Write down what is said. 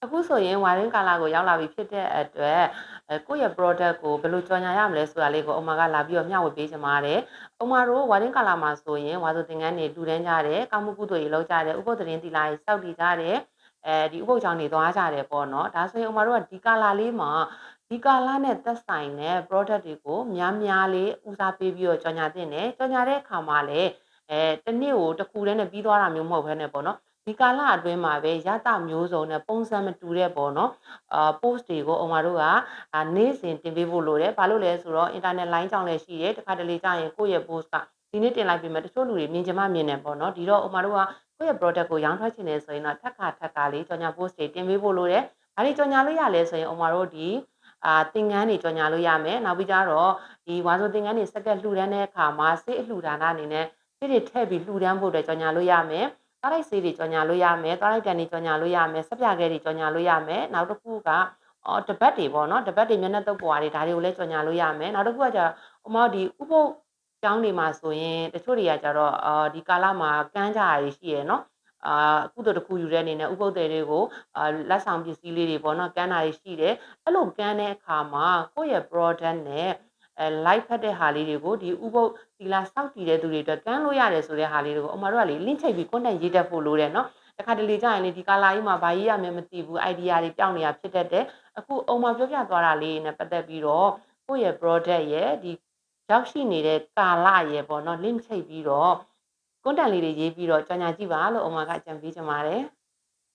အခုဆိုရင်ဝါရင်းကာလကိုရောက်လာပြီဖြစ်တဲ့အတွက်ကိုယ့်ရဲ့ product ကိုဘယ်လိုကြော်ညာရမလဲဆိုတာလေးကိုအမကလာပြီးတော့မျှဝေပေးချင်ပါတယ်။အမတို့ဝါရင်းကာလမှာဆိုရင်ဝါဆိုသင်္ကန်းတွေလူတန်းကြတယ်၊ကောင်းမှုကုသိုလ်တွေလုပ်ကြတယ်၊ဥပုသ်သတင်းသီလတွေစောင့်တည်ကြတယ်။ဒီဥပုသ်ကြောင့်တွေသွားကြတယ်ပေါ့နော်။ဒါဆိုရင်အမတို့ကဒီကာလလေးမှာဒီကာလနဲ့သက်ဆိုင်တဲ့ product တွေကိုများများလေးဦးစားပေးပြီးတော့ကြော်ညာသင့်တယ်။ကြော်ညာတဲ့အခါမှာလည်းတစ်နေ့ကိုတစ်ခုတည်းနဲ့ပြီးသွားတာမျိုးမဟုတ်ဘဲနဲ့ပေါ့နော်။ဒီကာလအတွင်းမှာပဲရတမျိုးစုံနဲ့ပုံစံမတူတဲ့ပေါ့နော်post တွေကိုအမတို့ကနေ့စဉ်တင်ပေးဖို့လိုတယ်ဘာလို့လဲဆိုတော့ internet line ကြောင့်လည်းရှိတယ်တခါတလေကြာရင်ကိုယ့်ရဲ့ post ကဒီနေ့တင်လိုက်ပြီမဲ့တချို့လူတွေမြင်ချင်မှမြင်တယ်ပေါ့နော်ဒီတော့အမတို့ကကိုယ့်ရဲ့ product ကိုရောင်းထွက်ချင်တယ်ဆိုရင်တော့ထပ်ခါလေးကြော်ညာ post တွေတင်ပေးဖို့လိုတယ်ဘာတွေကြော်ညာလို့ရလဲဆိုရင်အမတို့ဒီသင်္ကန်းတွေကြော်ညာလို့ရမယ်နောက်ပြီးကြတော့ဒီဝါဆိုသင်္ကန်းတွေစက်ကလှူဒန်းတဲ့အခါမှာစိတ်အလှူဒါနအနေနဲ့စိတ်တွေထည့်ပြီးလှူဒန်းဖို့အတွက်ကြော်ညာလို့ရမယ်သွားလိုက်ဆေးတွေကြော်ညာလို့ရမယ်သွားလိုက်တန်တွေကြော်ညာလို့ရမယ်ဆက်ပြခဲတွေကြော်ညာလို့ရမယ်နောက်တစ်ခုကတပတ်တွေပေါ့နော်တပတ်တွေမျက်နှာတုပ်ပွားတွေဒါတွေကိုလည်းကြော်ညာလို့ရမယ်နောက်တစ်ခုကကျတော့အမဒီဥပုပ်ကျောင်းတွေမှာဆိုရင်တချို့တွေကကျတော့ဒီကာလမှာကမ်းကြရတွေရှိရယ်နော်ကုသိုလ်တစ်ခုယူတဲ့အနေနဲ့ဥပုပ်တွေကိုလက်ဆောင်ပစ္စည်းလေးတွေပေါ့နော်ကမ်းတာတွေရှိတယ်အဲ့လိုကမ်းတဲ့အခါမှာကိုယ့်ရဲ့ product နဲ့like ဖတ်တဲ့ဟာလေးတွေကိုဒီဥပုပ်ဒီလာစောက်တည်တဲ့သူတွေအတွက်ကမ်းလို့ရတယ်ဆိုတဲ့ဟာလေးတွေကိုအမတို့ကလေ link ချိန်ပြီး content ရေးတတ်ဖို့လိုတယ်နော်တခါတလေကြာရင်လေဒီကာလာကြီးမှာဘာရေးရမယ်မသိဘူး idea တွေပြောင်းနေတာဖြစ်တတ်တယ်အခုအုံမှာပြောပြသွားတာလေးနဲ့ပတ်သက်ပြီးတော့ကိုယ့်ရဲ့ product ရဲ့ဒီရောက်ရှိနေတဲ့ကာလရဲ့ပေါ့နော် link ချိန်ပြီးတော့ content လေးတွေရေးပြီးတော့ကြော်ညာကြည့်ပါလို့အုံမှာကအကြံပေးချင်ပါတယ်